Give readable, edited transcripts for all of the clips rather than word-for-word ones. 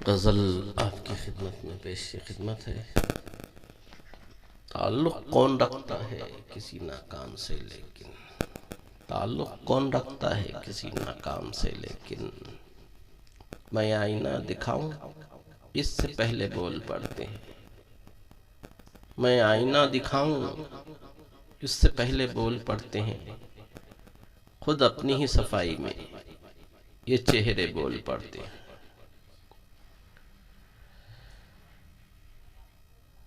غزل آپ کی خدمت میں پیش خدمت ہے۔ تعلق کون رکھتا ہے کسی ناکام سے لیکن، تعلق کون رکھتا ہے کسی ناکام سے لیکن، میں آئینہ دکھاؤں اس سے پہلے بول پڑتے ہیں، میں آئینہ دکھاؤں اس سے پہلے بول پڑتے ہیں، خود اپنی ہی صفائی میں یہ چہرے بول پڑتے ہیں۔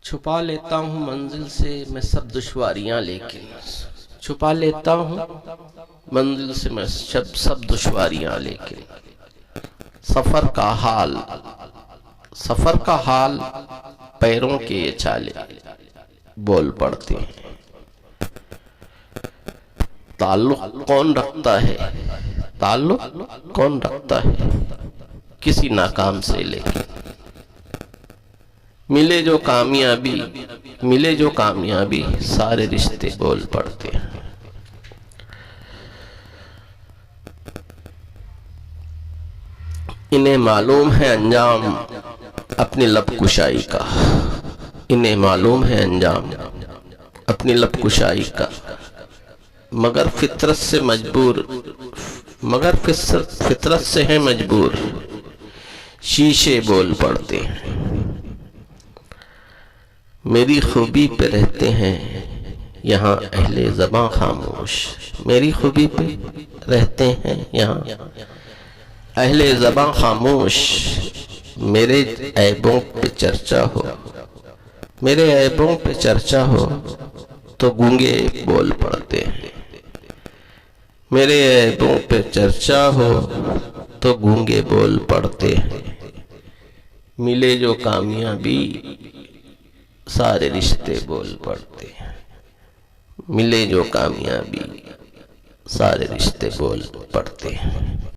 چھپا لیتا ہوں منزل سے میں سب دشواریاں لیکن، چھپا لیتا ہوں منزل سے میں سب دشواریاں لیکن، سفر کا حال پیروں کے یہ چھالے بول پڑتے ہیں۔ تعلق کون رکھتا ہے، تعلق کون رکھتا ہے کسی ناکام سے لیکن، ملے جو کامیابی سارے رشتے بول پڑتے ہیں۔ انہیں معلوم ہے انجام اپنی لب کشائی کا، انہیں معلوم ہے انجام اپنی لب کشائی کا، مگر فطرت سے ہے مجبور شیشے بول پڑتے ہیں۔ میری خوبی پہ رہتے ہیں یہاں اہل زباں خاموش، میری خوبی پہ رہتے ہیں یہاں اہل زباں خاموش، میرے عیبوں پہ چرچا ہو، میرے عیبوں پہ چرچا ہو تو گونگے بول پڑتے ہیں، میرے عیبوں پہ چرچا ہو تو گونگے بول پڑتے ہیں۔ ملے جو کامیابی سارے رشتے بول پڑتے ہیں، ملے جو کامیابی سارے رشتے بول پڑتے ہیں۔